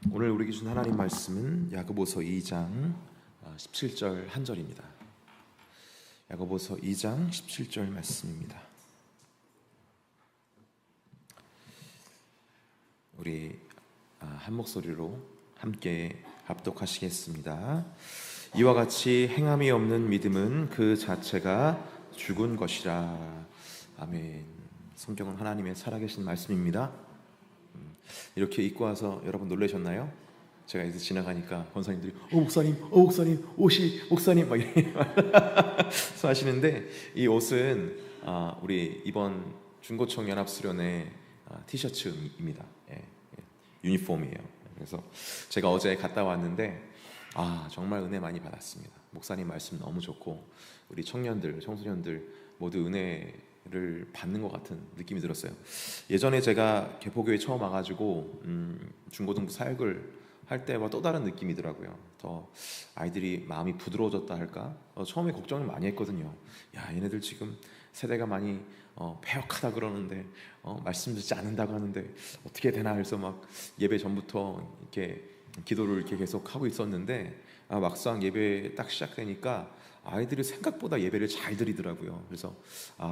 오늘 우리에게 준 하나님 말씀은 야고보서 2장 17절 한 절입니다. 야고보서 2장 17절 말씀입니다. 우리 한 목소리로 함께 합독하시겠습니다. 이와 같이 행함이 없는 믿음은 그 자체가 죽은 것이라. 아멘. 성경은 하나님의 살아계신 말씀입니다. 이렇게 읽고 와서 여러분 놀라셨나요? 제가 이제 지나가니까 권사님들이 목사님 옷이 목사님 막 이렇게 하시는데, 이 옷은 우리 이번 중고청 연합수련회 티셔츠입니다. 유니폼이에요. 그래서 제가 어제 갔다 왔는데 정말 은혜 많이 받았습니다. 목사님 말씀 너무 좋고 우리 청년들, 청소년들 모두 은혜를 받는 것 같은 느낌이 들었어요. 예전에 제가 개포교회 처음 와가지고 중고등부 사역을 할 때와 또 다른 느낌이더라고요. 더 아이들이 마음이 부드러워졌다 할까? 처음에 걱정을 많이 했거든요. 야, 얘네들 지금 세대가 많이 패역하다 그러는데 말씀 듣지 않는다고 하는데 어떻게 되나 해서 막 예배 전부터 이렇게 기도를 이렇게 계속 하고 있었는데 막상 예배 딱 시작되니까 아이들이 생각보다 예배를 잘 드리더라고요. 그래서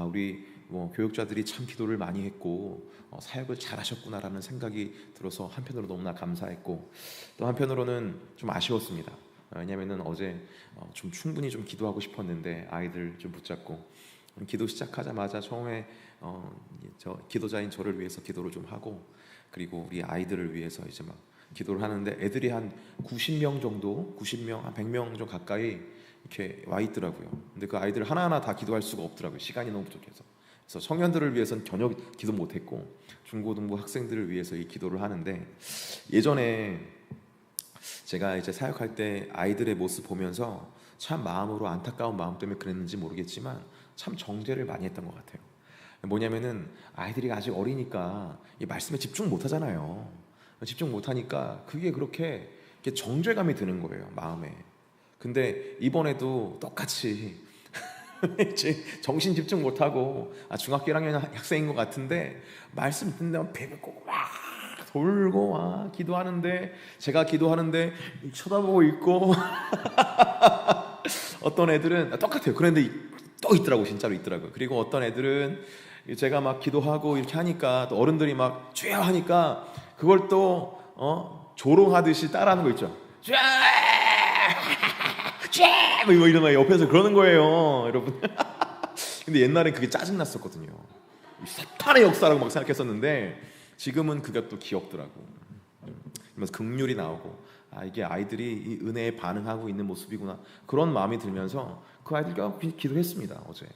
우리 교육자들이 참 기도를 많이 했고 사역을 잘 하셨구나라는 생각이 들어서 한편으로 너무나 감사했고, 또 한편으로는 좀 아쉬웠습니다. 왜냐하면 어제 좀 충분히 좀 기도하고 싶었는데 아이들 좀 붙잡고 기도 시작하자마자 처음에 저 기도자인 저를 위해서 기도를 좀 하고, 그리고 우리 아이들을 위해서 이제 막 기도를 하는데 애들이 한 90명 정도, 90명, 한 100명 정도 가까이 이렇게 와 있더라고요. 근데 그 아이들 하나하나 다 기도할 수가 없더라고요. 시간이 너무 부족해서. 그래서 청년들을 위해서는 전혀 기도 못했고 중고등부 학생들을 위해서 이 기도를 하는데, 예전에 제가 이제 사역할 때 아이들의 모습 보면서 참 마음으로 안타까운 마음 때문에 그랬는지 모르겠지만 참 정죄를 많이 했던 것 같아요. 뭐냐면은 아이들이 아직 어리니까 이 말씀에 집중 못 하잖아요. 집중 못 하니까 그게 그렇게 정죄감이 드는 거예요, 마음에. 근데 이번에도 똑같이 정신 집중 못하고 중학교 1학년 학생인 것 같은데 말씀 듣는다면 배고고 막 돌고 막 기도하는데, 제가 기도하는데 쳐다보고 있고 어떤 애들은 똑같아요. 그런데 또 있더라고, 진짜로 있더라고요. 그리고 어떤 애들은 제가 막 기도하고 이렇게 하니까 또 어른들이 막 주여 하니까 그걸 또 조롱하듯이 따라하는 거 있죠. 주여 뭐 이런 거 옆에서 그러는 거예요, 여러분. 근데 옛날엔 그게 짜증났었거든요. 사탄의 역사라고 막 생각했었는데 지금은 그게 또 귀엽더라고. 그러면서 긍휼이 나오고 이게 아이들이 이 은혜에 반응하고 있는 모습이구나, 그런 마음이 들면서 그 아이들과 기도했습니다. 어제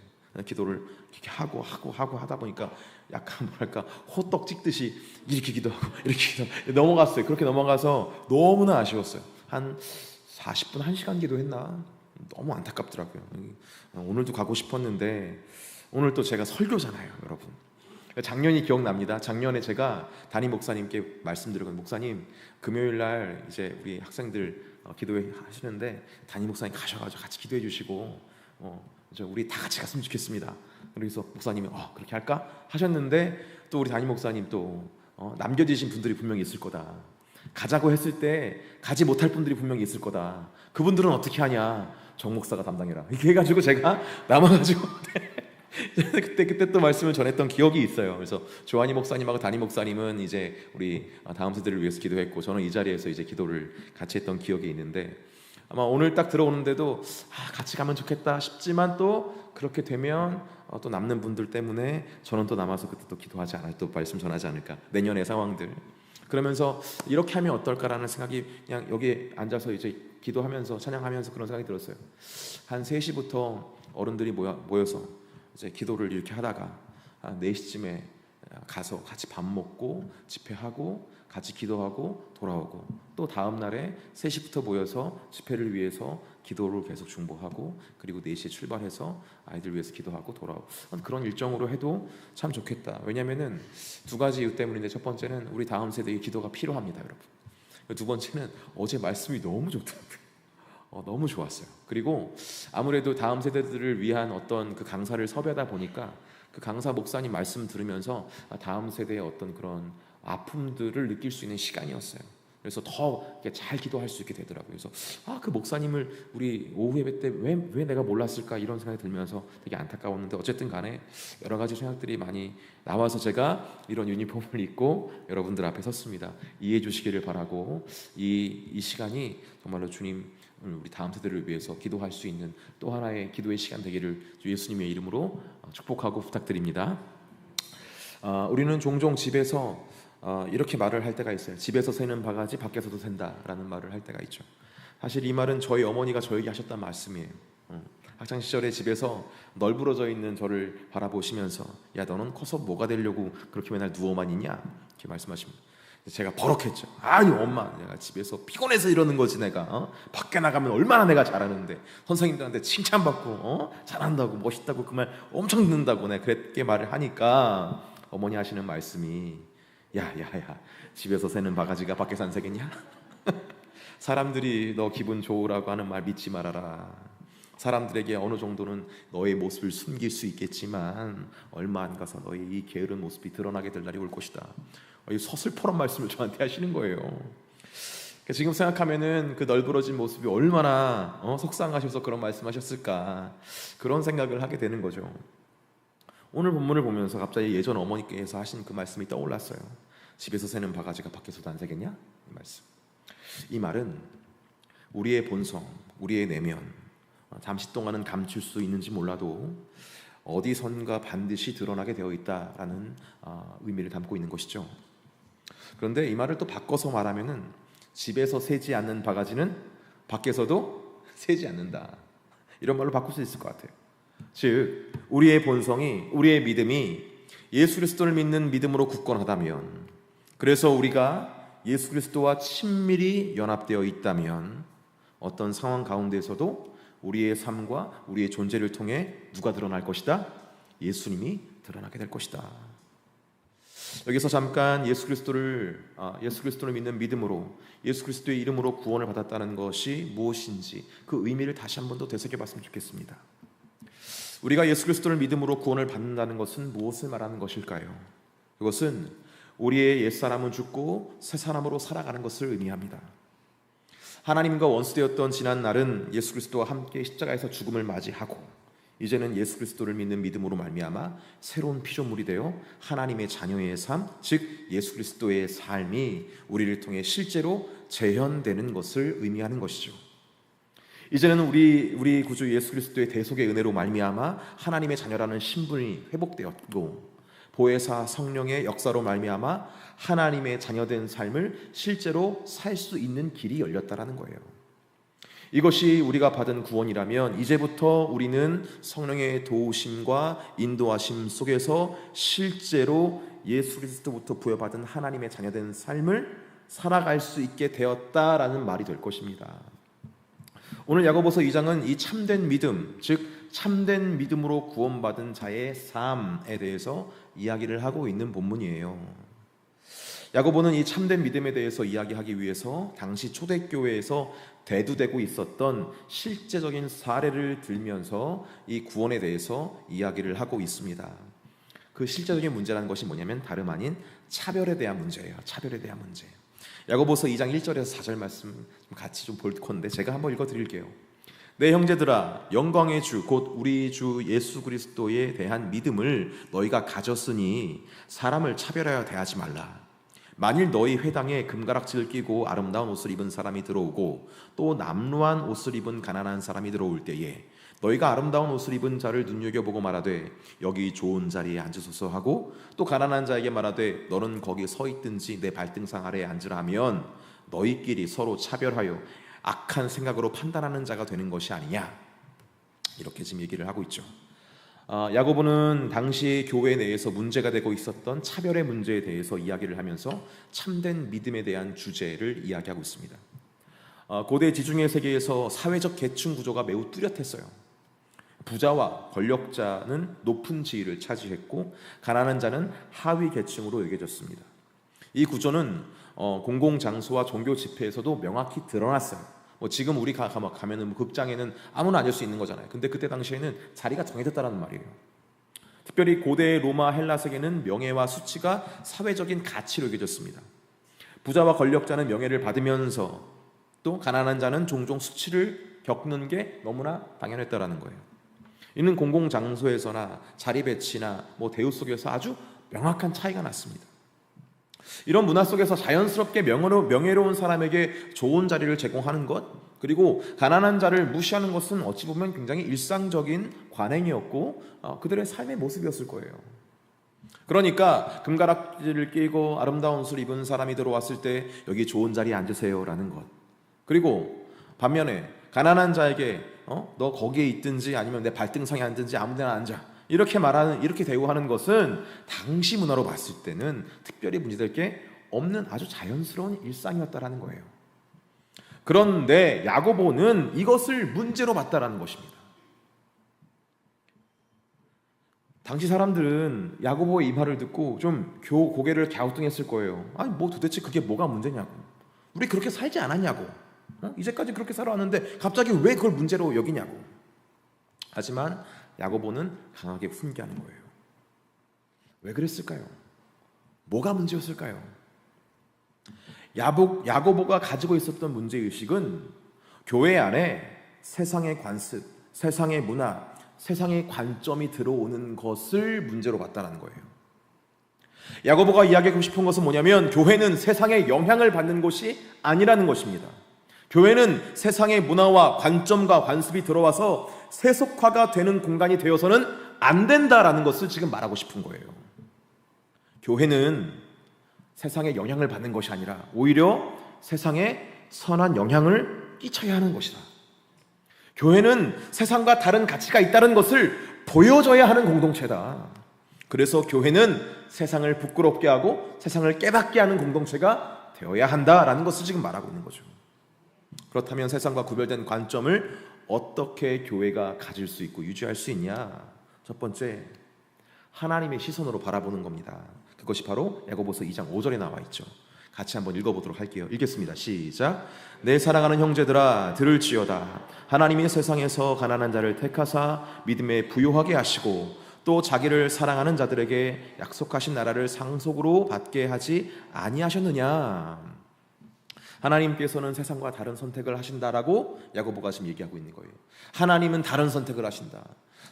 기도를 이렇게 하고 하다 보니까 약간 뭐랄까 호떡 찍듯이 이렇게 기도하고 이렇게 넘어갔어요. 그렇게 넘어가서 너무나 아쉬웠어요. 한 40분, 1시간 기도했나? 너무 안타깝더라고요. 오늘도 가고 싶었는데 오늘 또 제가 설교잖아요, 여러분. 작년이 기억납니다. 작년에 제가 담임 목사님께 말씀드렸거든요. 목사님, 금요일 날 이제 우리 학생들 기도회 하시는데 담임 목사님 가셔가지고 같이 기도해 주시고 우리 다 같이 갔으면 좋겠습니다. 그래서 목사님이 그렇게 할까 하셨는데, 또 우리 담임 목사님 또 남겨지신 분들이 분명히 있을 거다. 가자고 했을 때 가지 못할 분들이 분명히 있을 거다. 그분들은 어떻게 하냐? 정 목사가 담당해라. 이렇게 해가지고 제가 남아가지고 그때 또 말씀을 전했던 기억이 있어요. 그래서 조한이 목사님하고 담임 목사님은 이제 우리 다음 세대를 위해서 기도했고, 저는 이 자리에서 이제 기도를 같이 했던 기억이 있는데, 아마 오늘 딱 들어오는데도 같이 가면 좋겠다 싶지만 또 그렇게 되면 또 남는 분들 때문에 저는 또 남아서 그때 또 기도하지 않아요. 또 말씀 전하지 않을까, 내년의 상황들. 그러면서 이렇게 하면 어떨까라는 생각이 그냥 여기에 앉아서 이제 기도하면서 찬양하면서 그런 생각이 들었어요. 한 3시부터 어른들이 모여서 이제 기도를 이렇게 하다가 한 4시쯤에 가서 같이 밥 먹고 집회하고 같이 기도하고 돌아오고, 또 다음 날에 3시부터 모여서 집회를 위해서 기도를 계속 중보하고, 그리고 4시에 출발해서 아이들 위해서 기도하고 돌아오고, 그런 일정으로 해도 참 좋겠다. 왜냐면은 두 가지 이유 때문인데, 첫 번째는 우리 다음 세대의 기도가 필요합니다, 여러분. 두 번째는 어제 말씀이 너무 좋더라고요. 너무 좋았어요. 그리고 아무래도 다음 세대들을 위한 어떤 그 강사를 섭외하다 보니까 그 강사 목사님 말씀 들으면서 다음 세대의 어떤 그런 아픔들을 느낄 수 있는 시간이었어요. 그래서 더 잘 기도할 수 있게 되더라고요. 그래서 그 목사님을 우리 오후 예배 때 왜 내가 몰랐을까 이런 생각이 들면서 되게 안타까웠는데, 어쨌든 간에 여러 가지 생각들이 많이 나와서 제가 이런 유니폼을 입고 여러분들 앞에 섰습니다. 이해해 주시기를 바라고, 이 시간이 정말로 주님 우리 다음 세대를 위해서 기도할 수 있는 또 하나의 기도의 시간 되기를 주 예수님의 이름으로 축복하고 부탁드립니다. 우리는 종종 집에서 이렇게 말을 할 때가 있어요. 집에서 새는 바가지 밖에서도 샌다라는 말을 할 때가 있죠. 사실 이 말은 저희 어머니가 저에게 하셨던 말씀이에요. 학창 시절에 집에서 널브러져 있는 저를 바라보시면서 야, 너는 커서 뭐가 되려고 그렇게 맨날 누워만 있냐, 이렇게 말씀하십니다. 제가 버럭했죠. 아니 엄마, 내가 집에서 피곤해서 이러는 거지. 내가 밖에 나가면 얼마나 내가 잘하는데, 선생님들한테 칭찬받고 잘한다고 멋있다고 그 말 엄청 듣는다고 내가 그렇게 말을 하니까 어머니 하시는 말씀이 야야야, 집에서 새는 바가지가 밖에서 안 새겠냐? 사람들이 너 기분 좋으라고 하는 말 믿지 말아라. 사람들에게 어느 정도는 너의 모습을 숨길 수 있겠지만 얼마 안 가서 너의 이 게으른 모습이 드러나게 될 날이 올 것이다. 이 서슬퍼런 말씀을 저한테 하시는 거예요. 지금 생각하면은 그 널브러진 모습이 얼마나 속상하셔서 그런 말씀하셨을까, 그런 생각을 하게 되는 거죠. 오늘 본문을 보면서 갑자기 예전 어머니께서 하신 그 말씀이 떠올랐어요. 집에서 새는 바가지가 밖에서도 안 새겠냐? 이 말씀. 이 말은 우리의 본성, 우리의 내면, 잠시 동안은 감출 수 있는지 몰라도 어디선가 반드시 드러나게 되어 있다라는 의미를 담고 있는 것이죠. 그런데 이 말을 또 바꿔서 말하면은 집에서 새지 않는 바가지는 밖에서도 새지 않는다, 이런 말로 바꿀 수 있을 것 같아요. 즉 우리의 본성이, 우리의 믿음이 예수 그리스도를 믿는 믿음으로 굳건하다면, 그래서 우리가 예수 그리스도와 친밀히 연합되어 있다면 어떤 상황 가운데서도 우리의 삶과 우리의 존재를 통해 누가 드러날 것이다? 예수님이 드러나게 될 것이다. 여기서 잠깐 예수 그리스도를 믿는 믿음으로, 예수 그리스도의 이름으로 구원을 받았다는 것이 무엇인지 그 의미를 다시 한 번 더 되새겨봤으면 좋겠습니다. 우리가 예수 그리스도를 믿음으로 구원을 받는다는 것은 무엇을 말하는 것일까요? 그것은 우리의 옛사람은 죽고 새 사람으로 살아가는 것을 의미합니다. 하나님과 원수되었던 지난 날은 예수 그리스도와 함께 십자가에서 죽음을 맞이하고, 이제는 예수 그리스도를 믿는 믿음으로 말미암아 새로운 피조물이 되어 하나님의 자녀의 삶, 즉 예수 그리스도의 삶이 우리를 통해 실제로 재현되는 것을 의미하는 것이죠. 이제는 우리 구주 예수 그리스도의 대속의 은혜로 말미암아 하나님의 자녀라는 신분이 회복되었고, 보혜사 성령의 역사로 말미암아 하나님의 자녀된 삶을 실제로 살 수 있는 길이 열렸다라는 거예요. 이것이 우리가 받은 구원이라면 이제부터 우리는 성령의 도우심과 인도하심 속에서 실제로 예수 그리스도부터 부여받은 하나님의 자녀된 삶을 살아갈 수 있게 되었다라는 말이 될 것입니다. 오늘 야고보서 2장은 이 참된 믿음, 즉 참된 믿음으로 구원받은 자의 삶에 대해서 이야기를 하고 있는 본문이에요. 야고보는 이 참된 믿음에 대해서 이야기하기 위해서 당시 초대교회에서 대두되고 있었던 실제적인 사례를 들면서 이 구원에 대해서 이야기를 하고 있습니다. 그 실제적인 문제라는 것이 뭐냐면 다름 아닌 차별에 대한 문제예요. 차별에 대한 문제. 야고보서 2장 1절에서 4절 말씀 같이 좀 볼 건데 제가 한번 읽어드릴게요. 내 형제들아, 영광의 주 곧 우리 주 예수 그리스도에 대한 믿음을 너희가 가졌으니 사람을 차별하여 대하지 말라. 만일 너희 회당에 금가락지를 끼고 아름다운 옷을 입은 사람이 들어오고 또 남루한 옷을 입은 가난한 사람이 들어올 때에 너희가 아름다운 옷을 입은 자를 눈여겨보고 말하되 여기 좋은 자리에 앉으소서 하고 또 가난한 자에게 말하되 너는 거기 서 있든지 내 발등상 아래에 앉으라 하면 너희끼리 서로 차별하여 악한 생각으로 판단하는 자가 되는 것이 아니냐. 이렇게 지금 얘기를 하고 있죠. 야고보는 당시 교회 내에서 문제가 되고 있었던 차별의 문제에 대해서 이야기를 하면서 참된 믿음에 대한 주제를 이야기하고 있습니다. 고대 지중해 세계에서 사회적 계층 구조가 매우 뚜렷했어요. 부자와 권력자는 높은 지위를 차지했고 가난한 자는 하위 계층으로 여겨졌습니다. 이 구조는 공공장소와 종교 집회에서도 명확히 드러났어요. 지금 우리 가면은 극장에는 아무나 앉을 수 있는 거잖아요. 근데 그때 당시에는 자리가 정해졌다는 말이에요. 특별히 고대 로마 헬라 세계는 명예와 수치가 사회적인 가치로 여겨졌습니다. 부자와 권력자는 명예를 받으면서 또 가난한 자는 종종 수치를 겪는 게 너무나 당연했다라는 거예요. 이는 공공장소에서나 자리 배치나 대우 속에서 아주 명확한 차이가 났습니다. 이런 문화 속에서 자연스럽게 명예로운 사람에게 좋은 자리를 제공하는 것, 그리고 가난한 자를 무시하는 것은 어찌 보면 굉장히 일상적인 관행이었고 그들의 삶의 모습이었을 거예요. 그러니까 금가락지를 끼고 아름다운 옷을 입은 사람이 들어왔을 때 여기 좋은 자리에 앉으세요라는 것, 그리고 반면에 가난한 자에게 너 거기에 있든지 아니면 내 발등상에 앉든지 아무 데나 앉아, 이렇게 대우하는 것은 당시 문화로 봤을 때는 특별히 문제될 게 없는 아주 자연스러운 일상이었다라는 거예요. 그런데 야고보는 이것을 문제로 봤다라는 것입니다. 당시 사람들은 야고보의 이 말을 듣고 좀 고개를 갸우뚱했을 거예요. 아니 도대체 그게 뭐가 문제냐고, 우리 그렇게 살지 않았냐고, 이제까지 그렇게 살아왔는데 갑자기 왜 그걸 문제로 여기냐고. 하지만 야고보는 강하게 훈계하는 거예요. 왜 그랬을까요? 뭐가 문제였을까요? 야고보가 가지고 있었던 문제의식은 교회 안에 세상의 관습, 세상의 문화, 세상의 관점이 들어오는 것을 문제로 봤다는 거예요. 야고보가 이야기하고 싶은 것은 뭐냐면 교회는 세상의 영향을 받는 곳이 아니라는 것입니다. 교회는 세상의 문화와 관점과 관습이 들어와서 세속화가 되는 공간이 되어서는 안 된다라는 것을 지금 말하고 싶은 거예요. 교회는 세상에 영향을 받는 것이 아니라 오히려 세상에 선한 영향을 끼쳐야 하는 것이다. 교회는 세상과 다른 가치가 있다는 것을 보여줘야 하는 공동체다. 그래서 교회는 세상을 부끄럽게 하고 세상을 깨닫게 하는 공동체가 되어야 한다라는 것을 지금 말하고 있는 거죠. 그렇다면 세상과 구별된 관점을 어떻게 교회가 가질 수 있고 유지할 수 있냐? 첫 번째, 하나님의 시선으로 바라보는 겁니다. 그것이 바로 야고보서 2장 5절에 나와 있죠. 같이 한번 읽어보도록 할게요. 읽겠습니다. 시작. 내 사랑하는 형제들아 들을지어다. 하나님이 세상에서 가난한 자를 택하사 믿음에 부요하게 하시고 또 자기를 사랑하는 자들에게 약속하신 나라를 상속으로 받게 하지 아니하셨느냐. 하나님께서는 세상과 다른 선택을 하신다라고 야고보가 지금 얘기하고 있는 거예요. 하나님은 다른 선택을 하신다.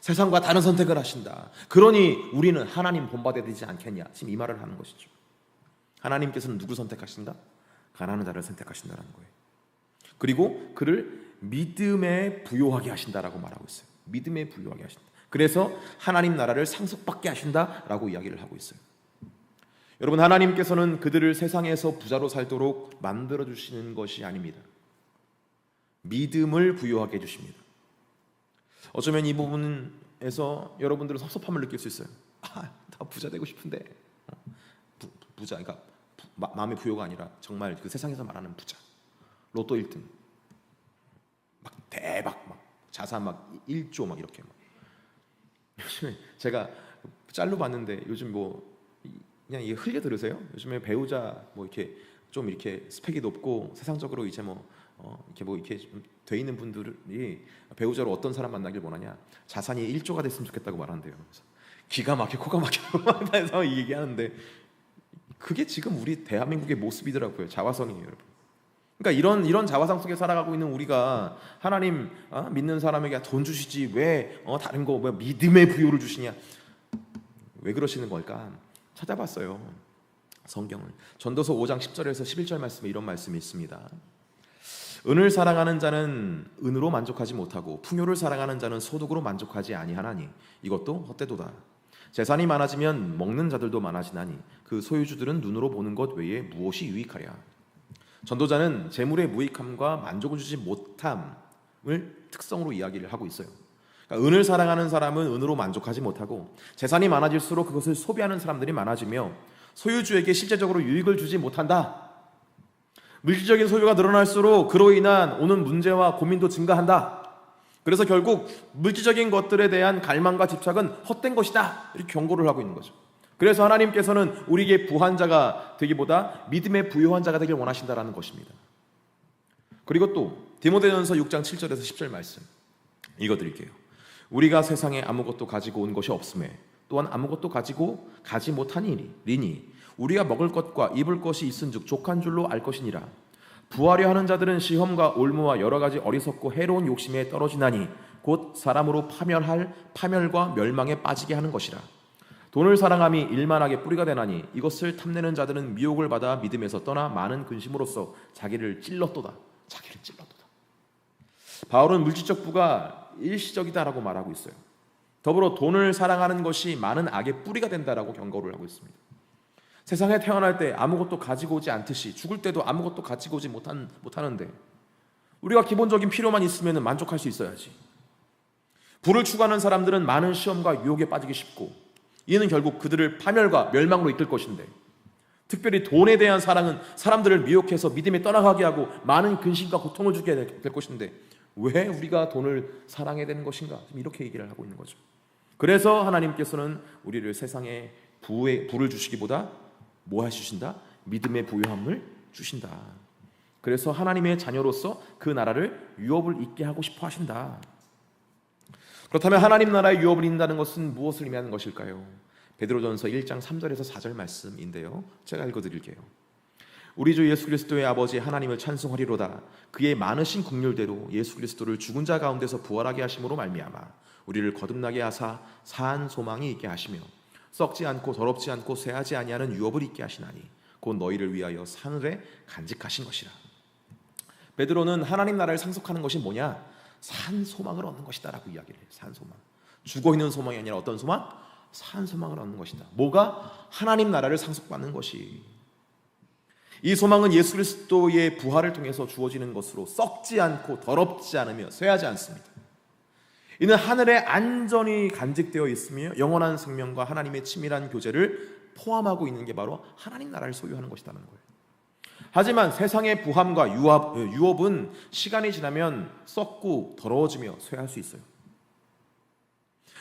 세상과 다른 선택을 하신다. 그러니 우리는 하나님 본받아야 되지 않겠냐. 지금 이 말을 하는 것이죠. 하나님께서는 누구 선택하신다? 가난한 자를 선택하신다는 거예요. 그리고 그를 믿음에 부요하게 하신다라고 말하고 있어요. 믿음에 부요하게 하신다. 그래서 하나님 나라를 상속받게 하신다라고 이야기를 하고 있어요. 여러분, 하나님께서는 그들을 세상에서 부자로 살도록 만들어주시는 것이 아닙니다. 믿음을 부여하게 해주십니다. 어쩌면 이 부분에서 여러분들은 섭섭함을 느낄 수 있어요. 나 부자 되고 싶은데. 부자, 그러니까 마음의 부여가 아니라 정말 그 세상에서 말하는 부자. 로또 1등. 막 대박, 막 자산 막 1조 막 이렇게. 요즘에 제가 짤로 봤는데 요즘 그냥 이게 흘려 들으세요? 요즘에 배우자 이렇게 좀 이렇게 스펙이 높고 세상적으로 이제 이렇게 좀 돼 있는 분들이 배우자로 어떤 사람 만나길 원하냐? 자산이 1조가 됐으면 좋겠다고 말한대요. 그래서 기가 막혀 코가 막혀 해서 얘기하는데 그게 지금 우리 대한민국의 모습이더라고요. 자화성이에요, 여러분. 그러니까 이런 자화상 속에 살아가고 있는 우리가 하나님 믿는 사람에게 돈 주시지 왜 다른 거 믿음의 부요를 주시냐? 왜 그러시는 걸까? 찾아봤어요. 성경을. 전도서 5장 10절에서 11절 말씀에 이런 말씀이 있습니다. 은을 사랑하는 자는 은으로 만족하지 못하고 풍요를 사랑하는 자는 소득으로 만족하지 아니하나니 이것도 헛되도다. 재산이 많아지면 먹는 자들도 많아지나니 그 소유주들은 눈으로 보는 것 외에 무엇이 유익하랴. 전도자는 재물의 무익함과 만족을 주지 못함을 특성으로 이야기를 하고 있어요. 그러니까 은을 사랑하는 사람은 은으로 만족하지 못하고 재산이 많아질수록 그것을 소비하는 사람들이 많아지며 소유주에게 실제적으로 유익을 주지 못한다. 물질적인 소유가 늘어날수록 그로 인한 오는 문제와 고민도 증가한다. 그래서 결국 물질적인 것들에 대한 갈망과 집착은 헛된 것이다. 이렇게 경고를 하고 있는 거죠. 그래서 하나님께서는 우리에게 부한 자가 되기보다 믿음에 부요한 자가 되길 원하신다라는 것입니다. 그리고 또 디모데전서 6장 7절에서 10절 말씀 읽어드릴게요. 우리가 세상에 아무것도 가지고 온 것이 없음에 또한 아무것도 가지 못하니리니 우리가 먹을 것과 입을 것이 있은즉 족한 줄로 알 것이니라. 부하려 하는 자들은 시험과 올무와 여러 가지 어리석고 해로운 욕심에 떨어지나니 곧 사람으로 파멸과 멸망에 빠지게 하는 것이라. 돈을 사랑함이 일만하게 뿌리가 되나니 이것을 탐내는 자들은 미혹을 받아 믿음에서 떠나 많은 근심으로써 자기를 찔렀도다. 바울은 물질적 부가 일시적이다라고 말하고 있어요. 더불어 돈을 사랑하는 것이 많은 악의 뿌리가 된다라고 경고를 하고 있습니다. 세상에 태어날 때 아무것도 가지고 오지 않듯이 죽을 때도 아무것도 가지고 오지 못하는데 우리가 기본적인 필요만 있으면 만족할 수 있어야지. 부를 추구하는 사람들은 많은 시험과 유혹에 빠지기 쉽고 이는 결국 그들을 파멸과 멸망으로 이끌 것인데, 특별히 돈에 대한 사랑은 사람들을 미혹해서 믿음에 떠나가게 하고 많은 근심과 고통을 주게 될 것인데 왜 우리가 돈을 사랑해야 되는 것인가? 이렇게 얘기를 하고 있는 거죠. 그래서 하나님께서는 우리를 세상에 부를 주시기보다 뭐 해주신다? 믿음의 부요함을 주신다. 그래서 하나님의 자녀로서 그 나라를 유업을 잇게 하고 싶어 하신다. 그렇다면 하나님 나라의 유업을 잇는다는 것은 무엇을 의미하는 것일까요? 베드로전서 1장 3절에서 4절 말씀인데요, 제가 읽어드릴게요. 우리 주 예수 그리스도의 아버지 하나님을 찬송하리로다. 그의 많으신 긍휼대로 예수 그리스도를 죽은 자 가운데서 부활하게 하심으로 말미암아 우리를 거듭나게 하사 사한 소망이 있게 하시며 썩지 않고 더럽지 않고 쇠하지 아니하는 유업을 있게 하시나니 곧 너희를 위하여 사늘에 간직하신 것이라. 베드로는 하나님 나라를 상속하는 것이 뭐냐? 산 소망을 얻는 것이다 라고 이야기를 해요. 산 소망. 죽어있는 소망이 아니라 어떤 소망? 산 소망을 얻는 것이다. 뭐가? 하나님 나라를 상속받는 것이. 이 소망은 예수 그리스도의 부활을 통해서 주어지는 것으로 썩지 않고 더럽지 않으며 쇠하지 않습니다. 이는 하늘에 안전히 간직되어 있으며 영원한 생명과 하나님의 치밀한 교제를 포함하고 있는 게 바로 하나님 나라를 소유하는 것이라는 거예요. 하지만 세상의 부함과 유업은 시간이 지나면 썩고 더러워지며 쇠할 수 있어요.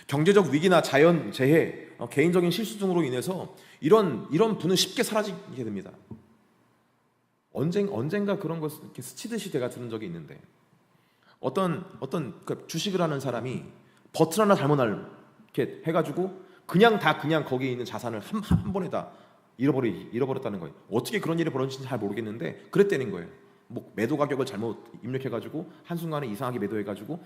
경제적 위기나 자연재해, 개인적인 실수 등으로 인해서 이런 부는 쉽게 사라지게 됩니다. 언젠가 그런 것 이렇게 스치듯이 제가 들은 적이 있는데, 어떤 주식을 하는 사람이 버튼 하나 잘못 이렇게 해가지고 그냥 거기에 있는 자산을 한 번에 다 잃어버렸다는 거예요. 어떻게 그런 일이 벌어진지 잘 모르겠는데 그랬다는 거예요. 뭐 매도 가격을 잘못 입력해가지고 한순간에 이상하게 매도해가지고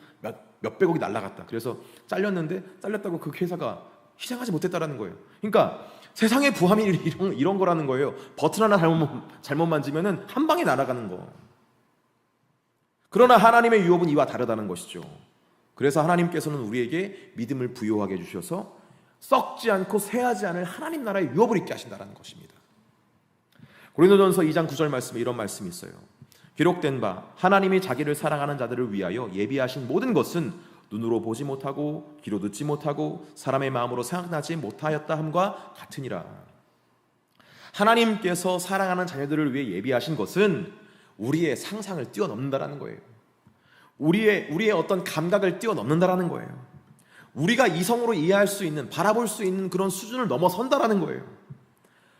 몇백억이 날라갔다. 그래서 잘렸다고 그 회사가 희생하지 못했다라는 거예요. 그러니까 세상의 부함이 이런 거라는 거예요. 버튼 하나 잘못 만지면은 한 방에 날아가는 거. 그러나 하나님의 유업은 이와 다르다는 것이죠. 그래서 하나님께서는 우리에게 믿음을 부여하게 해주셔서 썩지 않고 쇠하지 않을 하나님 나라의 유업을 있게 하신다는 것입니다. 고린도전서 2장 9절 말씀에 이런 말씀이 있어요. 기록된 바 하나님이 자기를 사랑하는 자들을 위하여 예비하신 모든 것은 눈으로 보지 못하고 귀로 듣지 못하고 사람의 마음으로 생각나지 못하였다 함과 같으니라. 하나님께서 사랑하는 자녀들을 위해 예비하신 것은 우리의 상상을 뛰어넘는다라는 거예요. 우리의 어떤 감각을 뛰어넘는다라는 거예요. 우리가 이성으로 이해할 수 있는, 바라볼 수 있는 그런 수준을 넘어선다라는 거예요.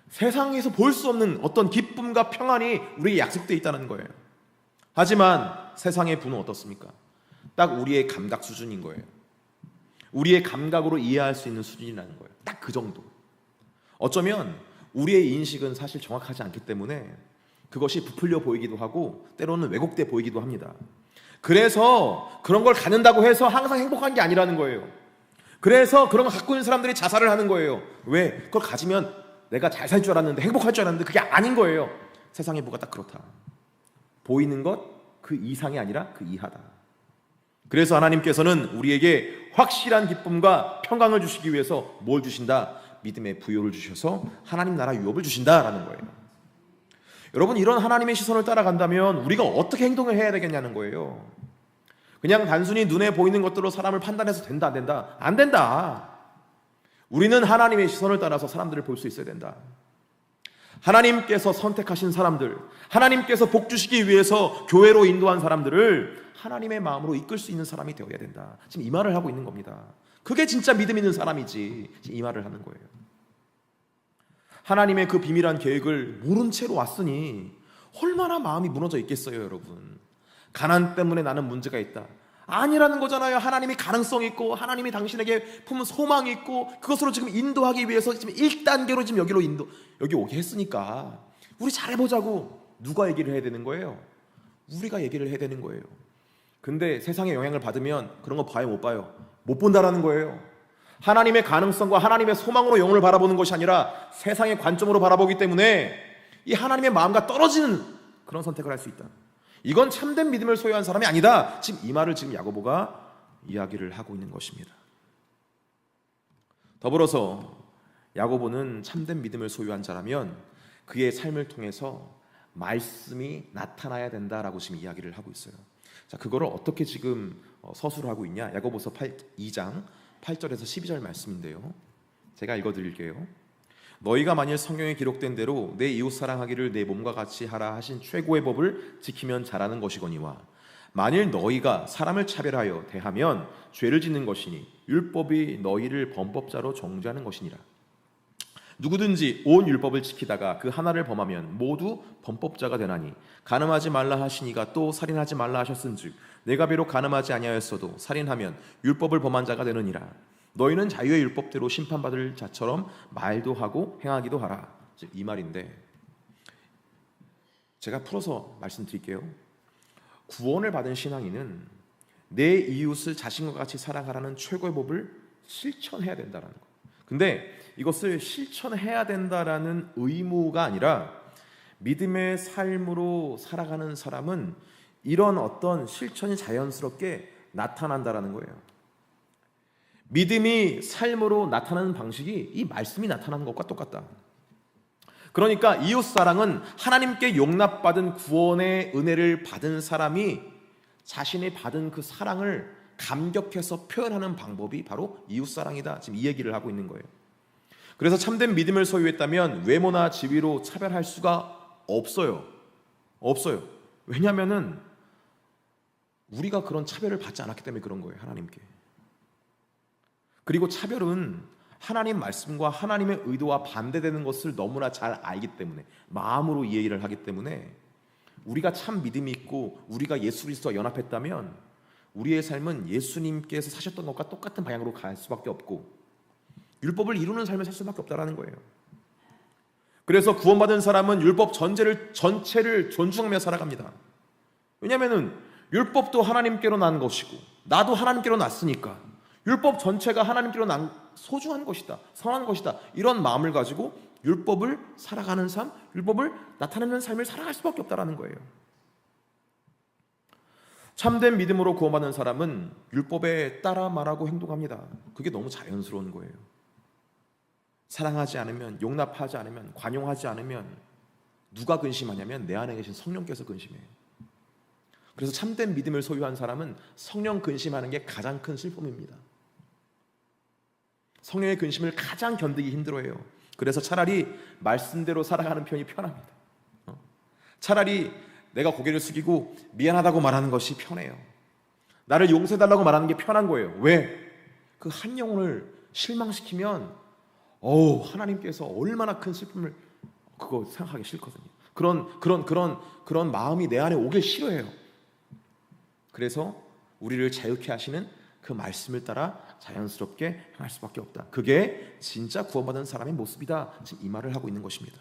세상에서 볼 수 없는 어떤 기쁨과 평안이 우리에게 약속되어 있다는 거예요. 하지만 세상의 부는 어떻습니까? 딱 우리의 감각 수준인 거예요. 우리의 감각으로 이해할 수 있는 수준이라는 거예요. 딱 그 정도. 어쩌면 우리의 인식은 사실 정확하지 않기 때문에 그것이 부풀려 보이기도 하고 때로는 왜곡돼 보이기도 합니다. 그래서 그런 걸 갖는다고 해서 항상 행복한 게 아니라는 거예요. 그래서 그런 거 갖고 있는 사람들이 자살을 하는 거예요. 왜? 그걸 가지면 내가 잘 살 줄 알았는데, 행복할 줄 알았는데 그게 아닌 거예요. 세상의 부가 딱 그렇다. 보이는 것 그 이상이 아니라 그 이하다. 그래서 하나님께서는 우리에게 확실한 기쁨과 평강을 주시기 위해서 뭘 주신다? 믿음의 부요를 주셔서 하나님 나라 유업을 주신다라는 거예요. 여러분, 이런 하나님의 시선을 따라간다면 우리가 어떻게 행동을 해야 되겠냐는 거예요. 그냥 단순히 눈에 보이는 것들로 사람을 판단해서 된다, 안 된다? 안 된다. 우리는 하나님의 시선을 따라서 사람들을 볼 수 있어야 된다. 하나님께서 선택하신 사람들, 하나님께서 복 주시기 위해서 교회로 인도한 사람들을 하나님의 마음으로 이끌 수 있는 사람이 되어야 된다. 지금 이 말을 하고 있는 겁니다. 그게 진짜 믿음 있는 사람이지. 지금 이 말을 하는 거예요. 하나님의 그 비밀한 계획을 모른 채로 왔으니 얼마나 마음이 무너져 있겠어요, 여러분. 가난 때문에 나는 문제가 있다. 아니라는 거잖아요. 하나님이 가능성 있고 하나님이 당신에게 품은 소망이 있고 그것으로 지금 인도하기 위해서 지금 1단계로 지금 여기 오게 했으니까 우리 잘해보자고 누가 얘기를 해야 되는 거예요? 우리가 얘기를 해야 되는 거예요. 근데 세상의 영향을 받으면 그런 거 봐요, 못 봐요? 못 본다라는 거예요. 하나님의 가능성과 하나님의 소망으로 영혼을 바라보는 것이 아니라 세상의 관점으로 바라보기 때문에 이 하나님의 마음과 떨어지는 그런 선택을 할 수 있다. 이건 참된 믿음을 소유한 사람이 아니다. 지금 이 말을 지금 야고보가 이야기를 하고 있는 것입니다. 더불어서 야고보는 참된 믿음을 소유한 자라면 그의 삶을 통해서 말씀이 나타나야 된다라고 지금 이야기를 하고 있어요. 자, 그거를 어떻게 지금 서술을 하고 있냐? 야고보서 2장 8절에서 12절 말씀인데요. 제가 읽어드릴게요. 너희가 만일 성경에 기록된 대로 내 이웃 사랑하기를 내 몸과 같이 하라 하신 최고의 법을 지키면 잘하는 것이거니와 만일 너희가 사람을 차별하여 대하면 죄를 짓는 것이니 율법이 너희를 범법자로 정죄하는 것이니라. 누구든지 온 율법을 지키다가 그 하나를 범하면 모두 범법자가 되나니 간음하지 말라 하시니가 또 살인하지 말라 하셨은즉 내가 비록 간음하지 아니하였어도 살인하면 율법을 범한 자가 되느니라. 너희는 자유의 율법대로 심판받을 자처럼 말도 하고 행하기도 하라. 이 말인데 제가 풀어서 말씀드릴게요. 구원을 받은 신앙인은 내 이웃을 자신과 같이 사랑하라는 최고의 법을 실천해야 된다는 거. 근데 이것을 실천해야 된다라는 의무가 아니라 믿음의 삶으로 살아가는 사람은 이런 어떤 실천이 자연스럽게 나타난다라는 거예요. 믿음이 삶으로 나타나는 방식이 이 말씀이 나타나는 것과 똑같다. 그러니까 이웃사랑은 하나님께 용납받은 구원의 은혜를 받은 사람이 자신이 받은 그 사랑을 감격해서 표현하는 방법이 바로 이웃사랑이다. 지금 이 얘기를 하고 있는 거예요. 그래서 참된 믿음을 소유했다면 외모나 지위로 차별할 수가 없어요. 왜냐하면은 우리가 그런 차별을 받지 않았기 때문에 그런 거예요. 하나님께. 그리고 차별은 하나님 말씀과 하나님의 의도와 반대되는 것을 너무나 잘 알기 때문에 마음으로 이해를 하기 때문에 우리가 참 믿음이 있고 우리가 예수 그리스도와 연합했다면 우리의 삶은 예수님께서 사셨던 것과 똑같은 방향으로 갈 수밖에 없고 율법을 이루는 삶을 살 수밖에 없다는 거예요. 그래서 구원받은 사람은 율법 전체를 존중하며 살아갑니다. 왜냐하면 율법도 하나님께로 난 것이고 나도 하나님께로 났으니까 율법 전체가 하나님께로 난 소중한 것이다, 선한 것이다, 이런 마음을 가지고 율법을 살아가는 삶, 율법을 나타내는 삶을 살아갈 수밖에 없다는 거예요. 참된 믿음으로 구원받는 사람은 율법에 따라 말하고 행동합니다. 그게 너무 자연스러운 거예요. 사랑하지 않으면, 용납하지 않으면, 관용하지 않으면 누가 근심하냐면 내 안에 계신 성령께서 근심해요. 그래서 참된 믿음을 소유한 사람은 성령 근심하는 게 가장 큰 슬픔입니다. 성령의 근심을 가장 견디기 힘들어해요. 그래서 차라리 말씀대로 살아가는 편이 편합니다. 차라리 내가 고개를 숙이고 미안하다고 말하는 것이 편해요. 나를 용서해달라고 말하는 게 편한 거예요. 왜? 그 한 영혼을 실망시키면 하나님께서 얼마나 큰 슬픔을 그거 생각하기 싫거든요. 그런 마음이 내 안에 오길 싫어해요. 그래서 우리를 자유케 하시는 그 말씀을 따라 자연스럽게 행할 수밖에 없다. 그게 진짜 구원받은 사람의 모습이다. 지금 이 말을 하고 있는 것입니다.